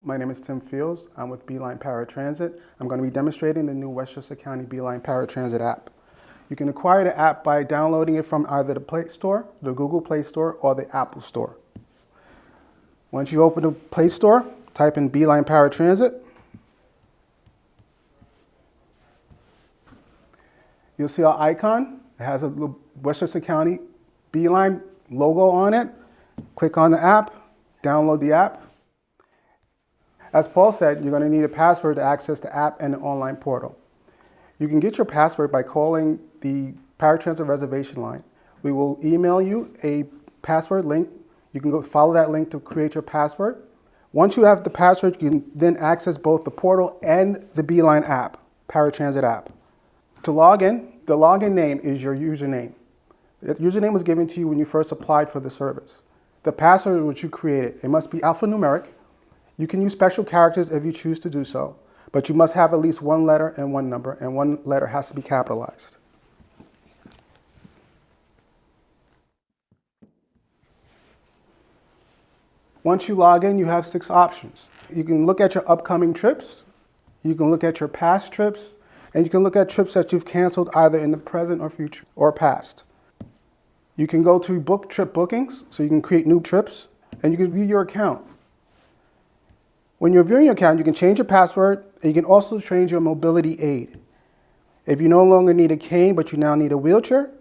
My name is Tim Fields. I'm with Beeline ParaTransit. I'm going to be demonstrating the new Westchester County Beeline ParaTransit app. You can acquire the app by downloading it from either the Play Store, the Google Play Store, or the Apple Store. Once you open the Play Store, type in Beeline ParaTransit. You'll see our icon. It has a little Westchester County Beeline logo on it. Click on the app, download the app. As Paul said, you're going to need a password to access the app and the online portal. You can get your password by calling the ParaTransit reservation line. We will email you a password link. You can go follow that link to create your password. Once you have the password, you can then access both the portal and the Beeline app, ParaTransit app. To log in, the login name is your username. The username was given to you when you first applied for the service. The password which you created, it must be alphanumeric. You can use special characters if you choose to do so, but you must have at least one letter and one number, and one letter has to be capitalized. Once you log in, you have 6 options. You can look at your upcoming trips, you can look at your past trips, and you can look at trips that you've canceled either in the present or future or past. You can go to book trip bookings, so you can create new trips, and you can view your account. When you're viewing your account, you can change your password, and you can also change your mobility aid. If you no longer need a cane, but you now need a wheelchair,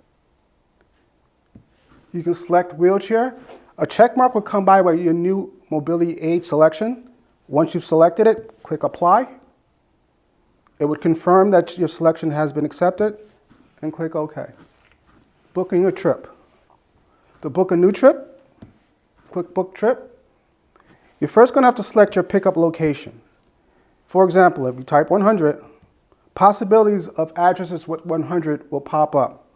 you can select wheelchair. A check mark will come by your new mobility aid selection. Once you've selected it, click apply. It would confirm that your selection has been accepted, and click OK. Booking a trip. To book a new trip, click book trip. You're first going to have to select your pickup location. For example, if you type 100, possibilities of addresses with 100 will pop up.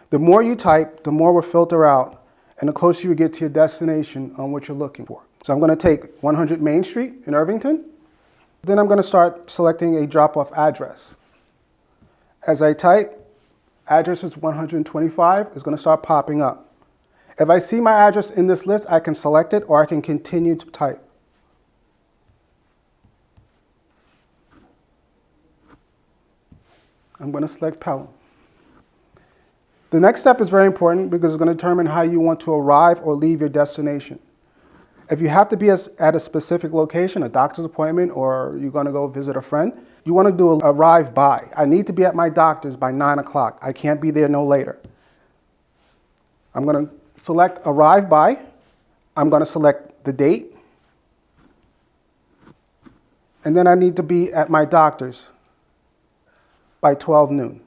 The more you type, the more will filter out, and the closer you get to your destination on what you're looking for. So I'm going to take 100 Main Street in Irvington. Then I'm going to start selecting a drop-off address. As I type, addresses 125 is going to start popping up. If I see my address in this list, I can select it or I can continue to type. I'm going to select Pelham. The next step is very important because it's going to determine how you want to arrive or leave your destination. If you have to be at a specific location, a doctor's appointment, or you're going to go visit a friend, you want to do a arrive by. I need to be at my doctor's by 9 o'clock. I can't be there no later. I'm going to select arrive by. I'm going to select the date. And then I need to be at my doctor's by 12 noon.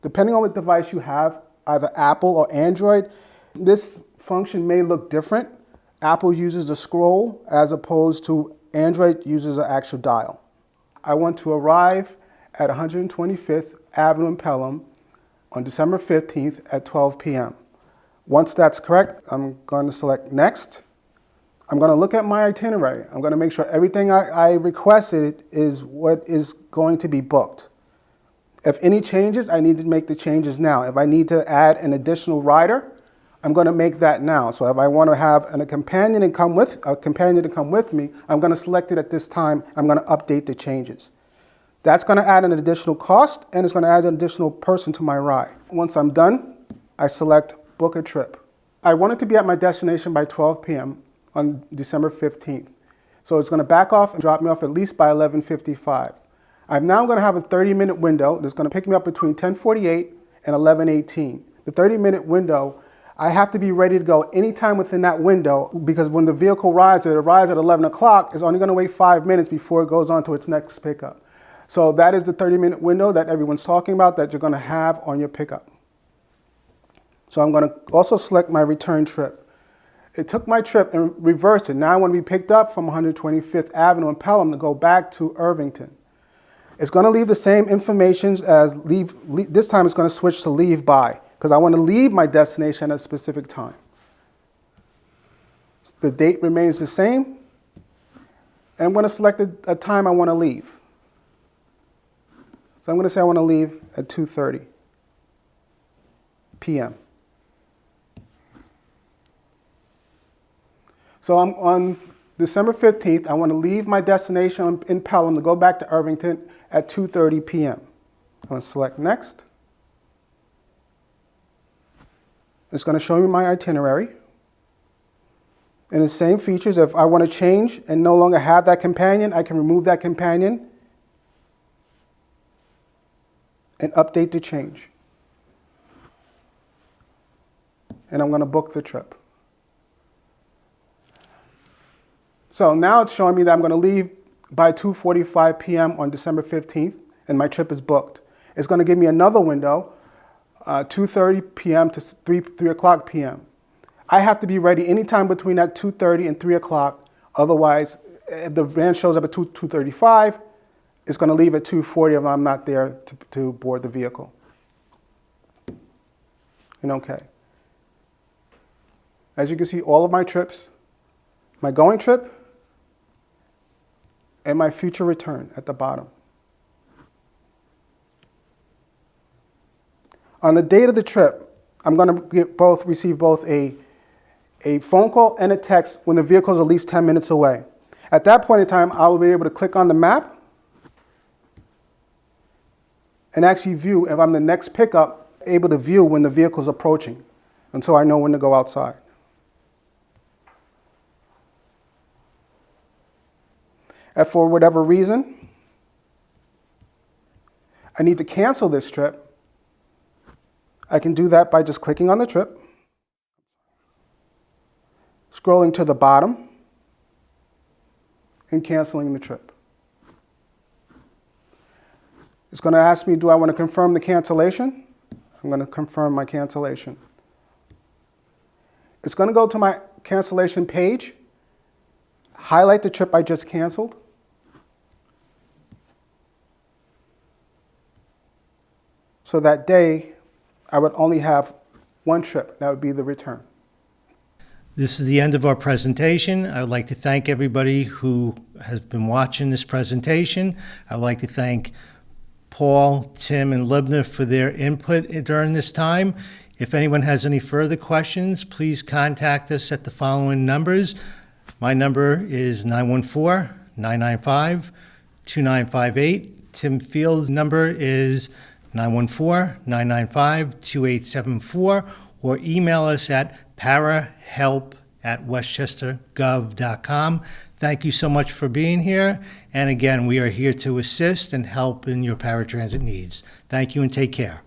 Depending on what device you have, either Apple or Android, this function may look different. Apple uses a scroll as opposed to Android uses an actual dial. I want to arrive at 125th Avenue in Pelham on December 15th at 12 p.m. Once that's correct, I'm going to select next. I'm going to look at my itinerary. I'm going to make sure everything I requested is what is going to be booked. If any changes, I need to make the changes now. If I need to add an additional rider, I'm going to make that now. So if I want to have a companion to come with me, I'm going to select it at this time. I'm going to update the changes. That's going to add an additional cost, and it's going to add an additional person to my ride. Once I'm done, I select book a trip. I want it to be at my destination by 12 p.m. on December 15th. So it's going to back off and drop me off at least by 11:55. I'm now going to have a 30-minute window that's going to pick me up between 10:48 and 11:18. The 30-minute window, I have to be ready to go anytime within that window because when the vehicle arrives at 11 o'clock, it's only going to wait 5 minutes before it goes on to its next pickup. So that is the 30-minute window that everyone's talking about that you're going to have on your pickup. So I'm going to also select my return trip. It took my trip and reversed it. Now I want to be picked up from 125th Avenue in Pelham to go back to Irvington. It's going to leave the same information as leave. This time it's going to switch to leave by because I want to leave my destination at a specific time. The date remains the same. And I'm going to select a time I want to leave. So I'm going to say I want to leave at 2:30 p.m. So I'm on December 15th. I want to leave my destination in Pelham to go back to Irvington at 2:30 p.m. I'm going to select Next. It's going to show me my itinerary. And the same features, if I want to change and no longer have that companion, I can remove that companion and update the change. And I'm going to book the trip. So now it's showing me that I'm going to leave by 2:45 p.m. on December 15th, and my trip is booked. It's going to give me another window, 2:30 p.m. to 3 o'clock p.m. I have to be ready anytime between that 2:30 and 3 o'clock. Otherwise, if the van shows up at 2:35, it's going to leave at 2:40 if I'm not there to board the vehicle. And okay. As you can see, all of my trips, my going trip, and my future return at the bottom. On the date of the trip, I'm going to receive both a phone call and a text when the vehicle is at least 10 minutes away. At that point in time, I will be able to click on the map and actually view, if I'm the next pickup, able to view when the vehicle is approaching until I know when to go outside. If for whatever reason I need to cancel this trip, I can do that by just clicking on the trip, scrolling to the bottom, and canceling the trip. It's going to ask me, do I want to confirm the cancellation? I'm going to confirm my cancellation. It's going to go to my cancellation page, highlight the trip I just canceled, so that day I would only have one trip. That would be the return. This is the end of our presentation. I would like to thank everybody who has been watching this presentation. I would like to thank Paul, Tim, and Libna for their input during this time. If anyone has any further questions, please contact us at the following numbers. My number is 914-995-2958. Tim Field's number is 914-995-2874, or email us at parahelp@westchestergov.com. Thank you so much for being here. And again, we are here to assist and help in your paratransit needs. Thank you and take care.